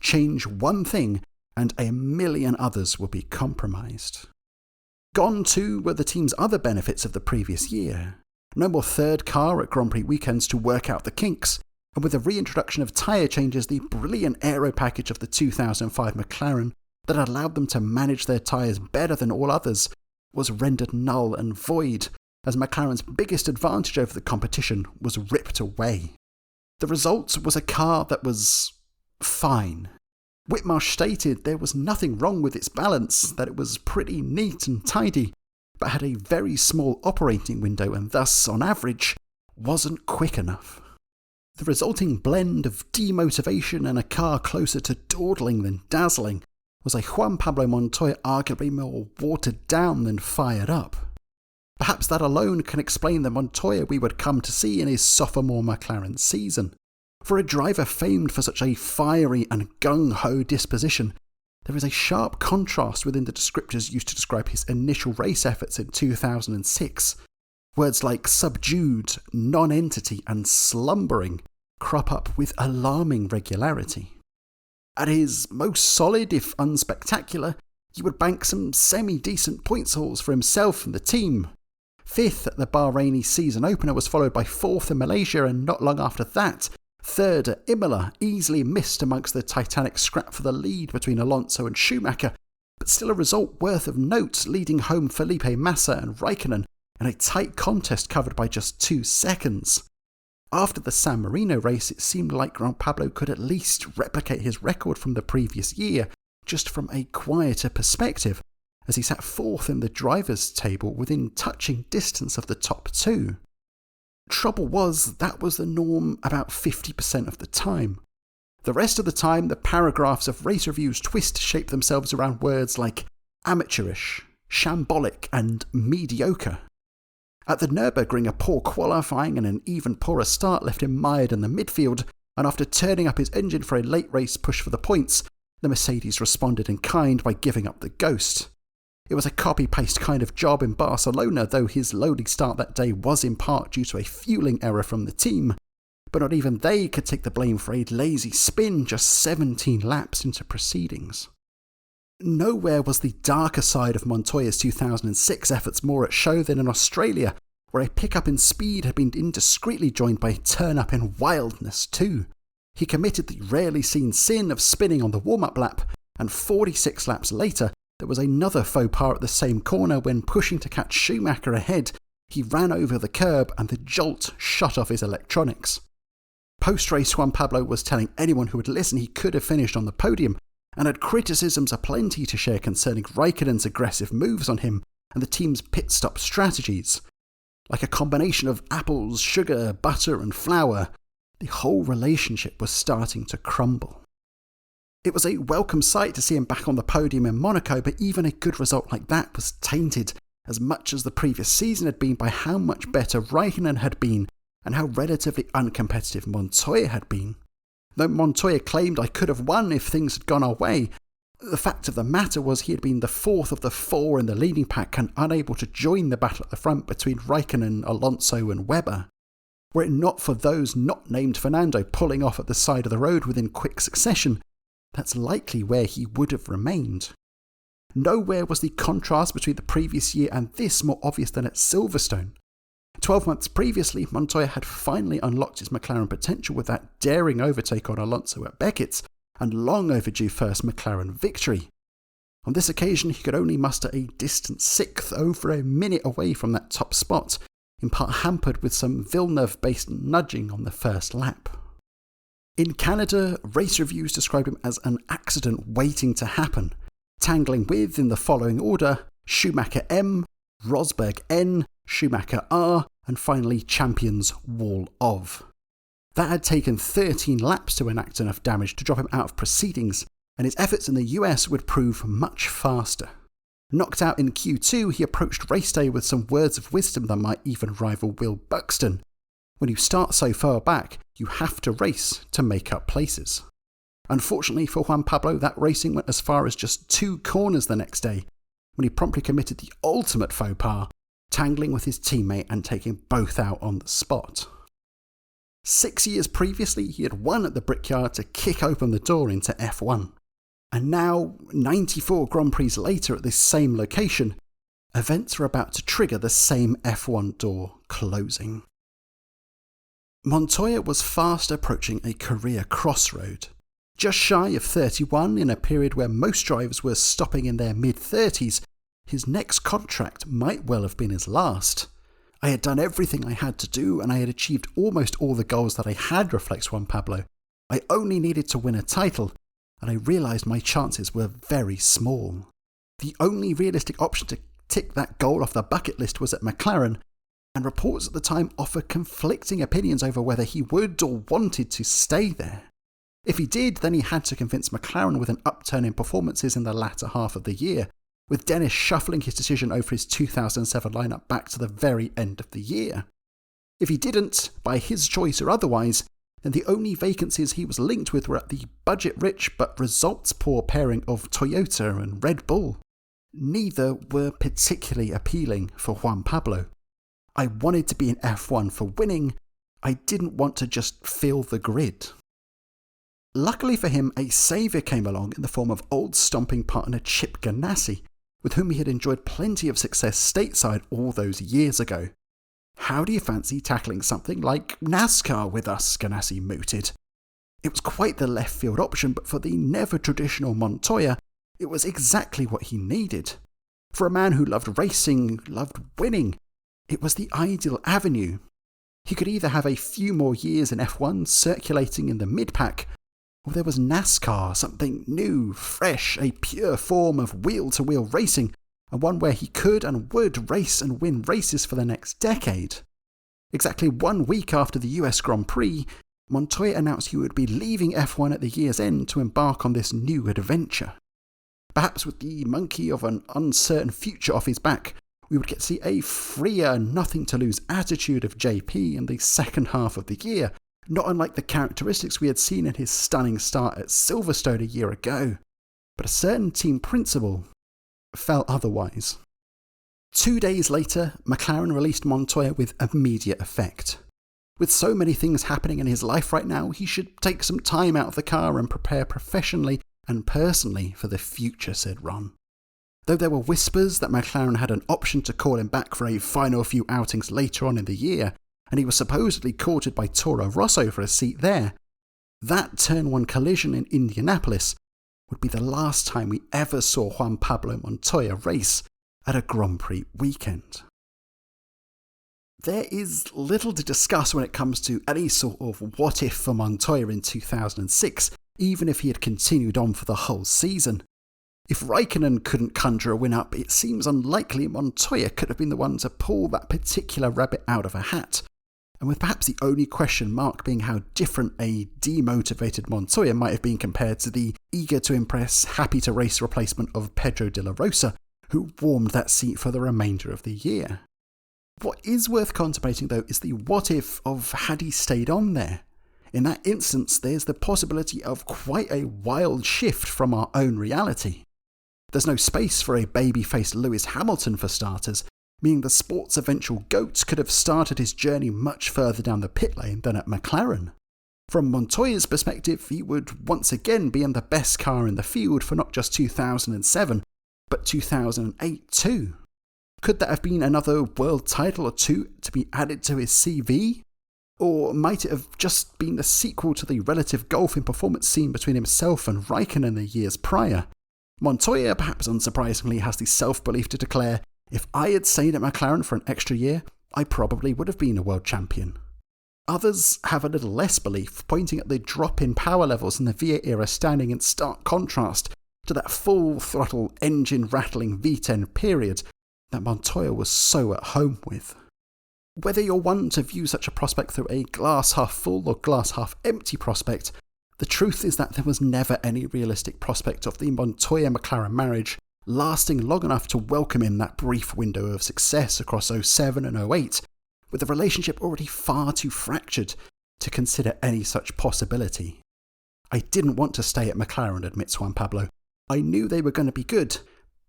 Speaker 1: Change one thing and a million others will be compromised. Gone too were the team's other benefits of the previous year. No more third car at Grand Prix weekends to work out the kinks, and with the reintroduction of tyre changes, the brilliant aero package of the 2005 McLaren that allowed them to manage their tyres better than all others was rendered null and void, as McLaren's biggest advantage over the competition was ripped away. The result was a car that was fine. Whitmarsh stated there was nothing wrong with its balance, that it was pretty neat and tidy, but had a very small operating window and thus, on average, wasn't quick enough. The resulting blend of demotivation and a car closer to dawdling than dazzling was a Juan Pablo Montoya arguably more watered down than fired up. Perhaps that alone can explain the Montoya we would come to see in his sophomore McLaren season. For a driver famed for such a fiery and gung-ho disposition, there is a sharp contrast within the descriptors used to describe his initial race efforts in 2006. Words like subdued, non-entity and slumbering crop up with alarming regularity. At his most solid, if unspectacular, he would bank some semi-decent points hauls for himself and the team. 5th at the Bahraini season opener was followed by 4th in Malaysia, and not long after that, 3rd at Imola, easily missed amongst the titanic scrap for the lead between Alonso and Schumacher, but still a result worth of note, leading home Felipe Massa and Raikkonen in a tight contest covered by just 2 seconds. After the San Marino race, it seemed like Juan Pablo could at least replicate his record from the previous year, just from a quieter perspective, as he sat 4th in the drivers' table within touching distance of the top 2. Trouble was, that was the norm about 50% of the time. The rest of the time, the paragraphs of race reviews twist to shape themselves around words like amateurish, shambolic and mediocre. At the Nürburgring, a poor qualifying and an even poorer start left him mired in the midfield, and after turning up his engine for a late race push for the points, the Mercedes responded in kind by giving up the ghost. It was a copy-paste kind of job in Barcelona, though his lowly start that day was in part due to a fueling error from the team, but not even they could take the blame for a lazy spin just 17 laps into proceedings. Nowhere was the darker side of Montoya's 2006 efforts more at show than in Australia, where a pickup in speed had been indiscreetly joined by a turn-up in wildness too. He committed the rarely seen sin of spinning on the warm-up lap, and 46 laps later, there was another faux pas at the same corner when, pushing to catch Schumacher ahead, he ran over the curb and the jolt shut off his electronics. Post-race, Juan Pablo was telling anyone who would listen he could have finished on the podium, and had criticisms aplenty to share concerning Raikkonen's aggressive moves on him and the team's pit stop strategies. Like a combination of apples, sugar, butter and flour, the whole relationship was starting to crumble. It was a welcome sight to see him back on the podium in Monaco, but even a good result like that was tainted as much as the previous season had been by how much better Raikkonen had been and how relatively uncompetitive Montoya had been. Though Montoya claimed I could have won if things had gone our way, the fact of the matter was he had been the 4th of the 4 in the leading pack and unable to join the battle at the front between Raikkonen, Alonso and Webber. Were it not for those not named Fernando pulling off at the side of the road within quick succession, that's likely where he would have remained. Nowhere was the contrast between the previous year and this more obvious than at Silverstone. 12 months previously, Montoya had finally unlocked his McLaren potential with that daring overtake on Alonso at Beckett's and long overdue first McLaren victory. On this occasion, he could only muster a distant 6th, over a minute away from that top spot, in part hampered with some Villeneuve-based nudging on the first lap. In Canada, race reviews described him as an accident waiting to happen, tangling with, in the following order, Schumacher M, Rosberg N, Schumacher R, and finally Champion's Wall of. That had taken 13 laps to enact enough damage to drop him out of proceedings, and his efforts in the US would prove much faster. Knocked out in Q2, he approached race day with some words of wisdom that might even rival Will Buxton. When you start so far back, you have to race to make up places. Unfortunately for Juan Pablo, that racing went as far as just 2 corners the next day, when he promptly committed the ultimate faux pas, tangling with his teammate and taking both out on the spot. 6 years previously, he had won at the Brickyard to kick open the door into F1. And now, 94 Grand Prix later at this same location, events are about to trigger the same F1 door closing. Montoya was fast approaching a career crossroad. Just shy of 31, in a period where most drivers were stopping in their mid-30s, his next contract might well have been his last. I had done everything I had to do, and I had achieved almost all the goals that I had, reflects Juan Pablo. I only needed to win a title, and I realised my chances were very small. The only realistic option to tick that goal off the bucket list was at McLaren, and reports at the time offered conflicting opinions over whether he would or wanted to stay there. If he did, then he had to convince McLaren with an upturn in performances in the latter half of the year, with Dennis shuffling his decision over his 2007 lineup back to the very end of the year. If he didn't, by his choice or otherwise, then the only vacancies he was linked with were at the budget-rich but results-poor pairing of Toyota and Red Bull. Neither were particularly appealing for Juan Pablo. I wanted to be in F1 for winning. I didn't want to just fill the grid. Luckily for him, a saviour came along in the form of old stomping partner Chip Ganassi, with whom he had enjoyed plenty of success stateside all those years ago. "How do you fancy tackling something like NASCAR with us?" Ganassi mooted. It was quite the left field option, but for the never-traditional Montoya, it was exactly what he needed. For a man who loved racing, loved winning, it was the ideal avenue. He could either have a few more years in F1 circulating in the mid-pack, or there was NASCAR, something new, fresh, a pure form of wheel-to-wheel racing, and one where he could and would race and win races for the next decade. Exactly 1 week after the US Grand Prix, Montoya announced he would be leaving F1 at the year's end to embark on this new adventure. Perhaps with the monkey of an uncertain future off his back, we would get to see a freer, nothing-to-lose attitude of JP in the second half of the year, not unlike the characteristics we had seen in his stunning start at Silverstone a year ago. But a certain team principle felt otherwise. 2 days later, McLaren released Montoya with immediate effect. With so many things happening in his life right now, he should take some time out of the car and prepare professionally and personally for the future, said Ron. Though there were whispers that McLaren had an option to call him back for a final few outings later on in the year, and he was supposedly courted by Toro Rosso for a seat there, that Turn 1 collision in Indianapolis would be the last time we ever saw Juan Pablo Montoya race at a Grand Prix weekend. There is little to discuss when it comes to any sort of what-if for Montoya in 2006, even if he had continued on for the whole season. If Raikkonen couldn't conjure a win up, it seems unlikely Montoya could have been the one to pull that particular rabbit out of a hat. And with perhaps the only question mark being how different a demotivated Montoya might have been compared to the eager-to-impress, happy-to-race replacement of Pedro de la Rosa, who warmed that seat for the remainder of the year. What is worth contemplating, though, is the what-if of had he stayed on there. In that instance, there's the possibility of quite a wild shift from our own reality. There's no space for a baby-faced Lewis Hamilton for starters, meaning the sport's eventual GOAT could have started his journey much further down the pit lane than at McLaren. From Montoya's perspective, he would once again be in the best car in the field for not just 2007, but 2008 too. Could that have been another world title or two to be added to his CV? Or might it have just been the sequel to the relative gulf in performance seen between himself and Raikkonen the years prior? Montoya, perhaps unsurprisingly, has the self-belief to declare, "If I had stayed at McLaren for an extra year, I probably would have been a world champion." Others have a little less belief, pointing at the drop in power levels in the V8 era standing in stark contrast to that full-throttle, engine-rattling V10 period that Montoya was so at home with. Whether you're one to view such a prospect through a glass-half-full or glass-half-empty prospect, the truth is that there was never any realistic prospect of the Montoya-McLaren marriage lasting long enough to welcome in that brief window of success across 07 and 08, with the relationship already far too fractured to consider any such possibility. "I didn't want to stay at McLaren," admits Juan Pablo. "I knew they were going to be good,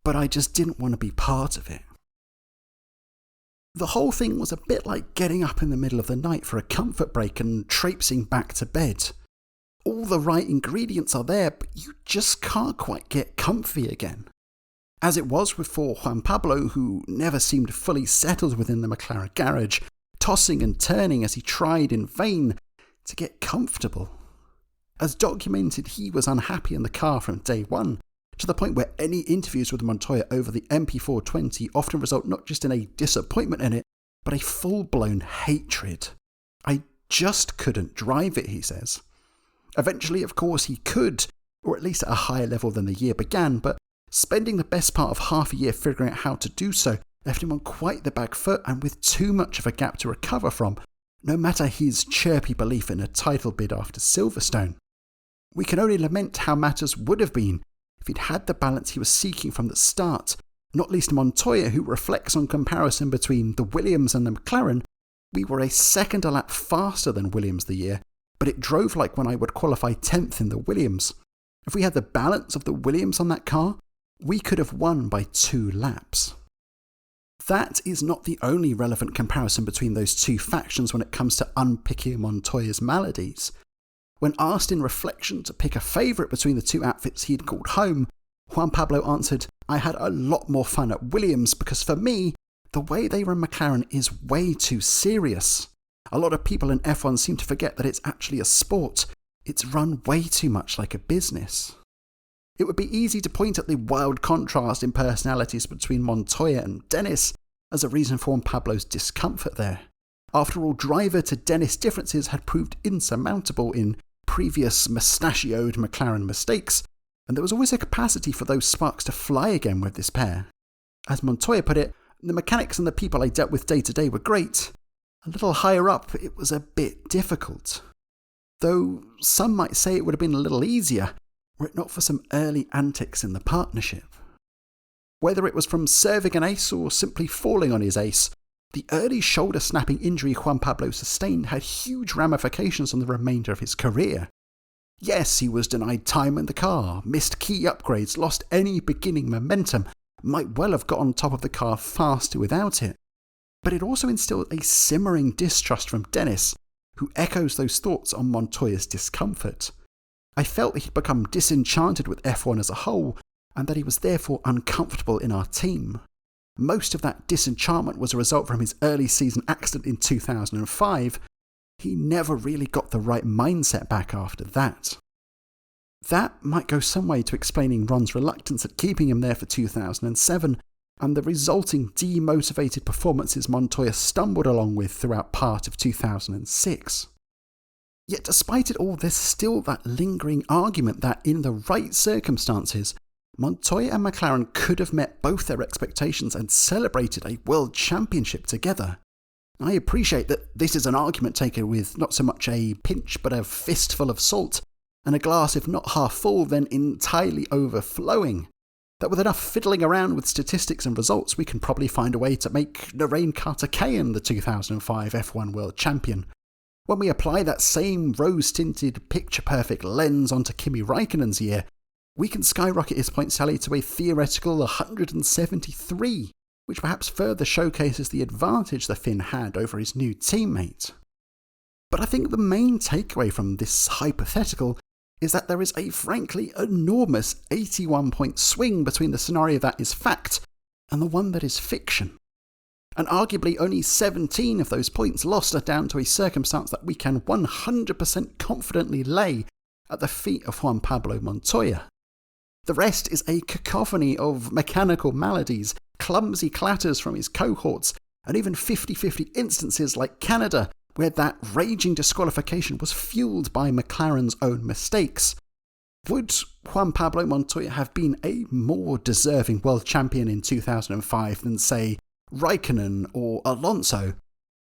Speaker 1: but I just didn't want to be part of it." The whole thing was a bit like getting up in the middle of the night for a comfort break and traipsing back to bed. All the right ingredients are there, but you just can't quite get comfy again. As it was for Juan Pablo, who never seemed fully settled within the McLaren garage, tossing and turning as he tried in vain to get comfortable. As documented, he was unhappy in the car from day one, to the point where any interviews with Montoya over the MP420 often result not just in a disappointment in it, but a full-blown hatred. "I just couldn't drive it," he says. Eventually, of course, he could, or at least at a higher level than the year began, but spending the best part of half a year figuring out how to do so left him on quite the back foot and with too much of a gap to recover from, no matter his chirpy belief in a title bid after Silverstone. We can only lament how matters would have been if he'd had the balance he was seeking from the start, not least Montoya, who reflects on comparison between the Williams and the McLaren. We were a second a lap faster than Williams the year, but it drove like when I would qualify 10th in the Williams. If we had the balance of the Williams on that car, we could have won by 2 laps. That is not the only relevant comparison between those two factions when it comes to unpicking Montoya's maladies. When asked in reflection to pick a favourite between the two outfits he'd called home, Juan Pablo answered, "I had a lot more fun at Williams because for me, the way they run McLaren is way too serious. A lot of people in F1 seem to forget that it's actually a sport. It's run way too much like a business." It would be easy to point at the wild contrast in personalities between Montoya and Dennis as a reason for Juan Pablo's discomfort there. After all, driver to Dennis differences had proved insurmountable in previous mustachioed McLaren mistakes, and there was always a capacity for those sparks to fly again with this pair. As Montoya put it, the mechanics and the people I dealt with day to day were great. A little higher up, it was a bit difficult. Though some might say it would have been a little easier, were it not for some early antics in the partnership. Whether it was from serving an ace or simply falling on his ace, the early shoulder-snapping injury Juan Pablo sustained had huge ramifications on the remainder of his career. Yes, he was denied time in the car, missed key upgrades, lost any beginning momentum, might well have got on top of the car faster without it. But it also instilled a simmering distrust from Dennis, who echoes those thoughts on Montoya's discomfort. I felt he'd become disenchanted with F1 as a whole, and that he was therefore uncomfortable in our team. Most of that disenchantment was a result from his early season accident in 2005. He never really got the right mindset back after that. That might go some way to explaining Ron's reluctance at keeping him there for 2007, and the resulting demotivated performances Montoya stumbled along with throughout part of 2006. Yet despite it all, there's still that lingering argument that in the right circumstances, Montoya and McLaren could have met both their expectations and celebrated a world championship together. I appreciate that this is an argument taken with not so much a pinch but a fistful of salt, and a glass if not half full then entirely overflowing. That with enough fiddling around with statistics and results, we can probably find a way to make Narain Carter-Kayan the 2005 F1 world champion. When we apply that same rose-tinted, picture-perfect lens onto Kimi Raikkonen's year, we can skyrocket his points tally to a theoretical 173, which perhaps further showcases the advantage the Finn had over his new teammate. But I think the main takeaway from this hypothetical is that there is a frankly enormous 81-point swing between the scenario that is fact and the one that is fiction. And arguably only 17 of those points lost are down to a circumstance that we can 100% confidently lay at the feet of Juan Pablo Montoya. The rest is a cacophony of mechanical maladies, clumsy clatters from his cohorts, and even 50-50 instances like Canada, where that raging disqualification was fueled by McLaren's own mistakes. Would Juan Pablo Montoya have been a more deserving world champion in 2005 than, say, Raikkonen or Alonso?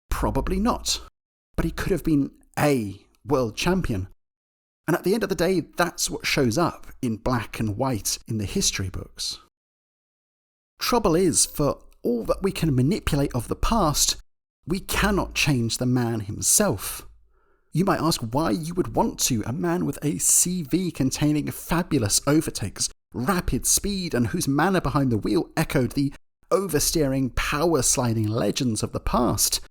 Speaker 1: Probably not. But he could have been a world champion. And at the end of the day, that's what shows up in black and white in the history books. Trouble is, for all that we can manipulate of the past, we cannot change the man himself. You might ask why you would want to, a man with a CV containing fabulous overtakes, rapid speed, and whose manner behind the wheel echoed the oversteering, power-sliding legends of the past.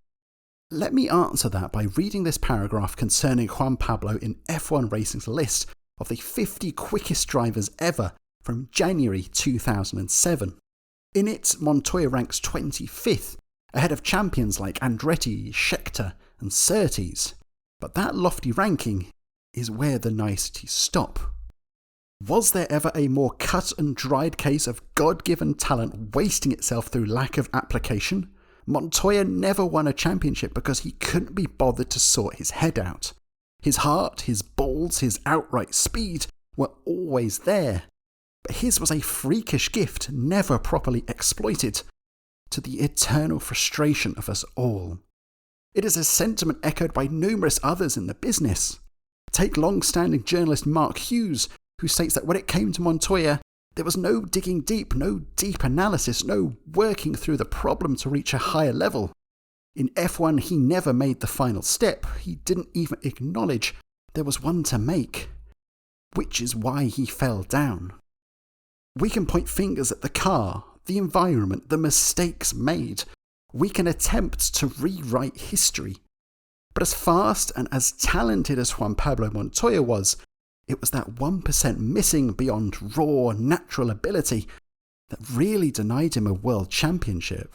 Speaker 1: Let me answer that by reading this paragraph concerning Juan Pablo in F1 Racing's list of the 50 quickest drivers ever from January 2007. In it, Montoya ranks 25th, ahead of champions like Andretti, Scheckter, and Surtees. But that lofty ranking is where the niceties stop. Was there ever a more cut and dried case of God-given talent wasting itself through lack of application? Montoya never won a championship because he couldn't be bothered to sort his head out. His heart, his balls, his outright speed were always there. But his was a freakish gift never properly exploited, to the eternal frustration of us all. It is a sentiment echoed by numerous others in the business. Take long-standing journalist Mark Hughes, who states that when it came to Montoya, there was no digging deep, no deep analysis, no working through the problem to reach a higher level. In F1, he never made the final step. He didn't even acknowledge there was one to make, which is why he fell down. We can point fingers at the car, the environment, the mistakes made. We can attempt to rewrite history. But as fast and as talented as Juan Pablo Montoya was, it was that 1% missing beyond raw, natural ability that really denied him a world championship.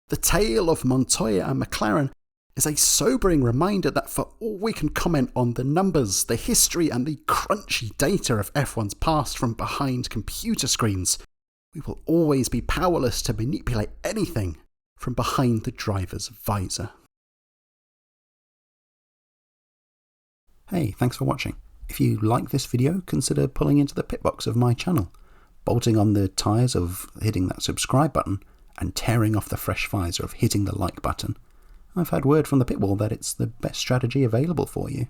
Speaker 1: The tale of Montoya and McLaren is a sobering reminder that for all we can comment on the numbers, the history and the crunchy data of F1's past from behind computer screens, we will always be powerless to manipulate anything from behind the driver's visor. Hey, thanks for watching. If you like this video, consider pulling into the pit box of my channel, bolting on the tyres of hitting that subscribe button, and tearing off the fresh visor of hitting the like button. I've had word from the pit wall that it's the best strategy available for you.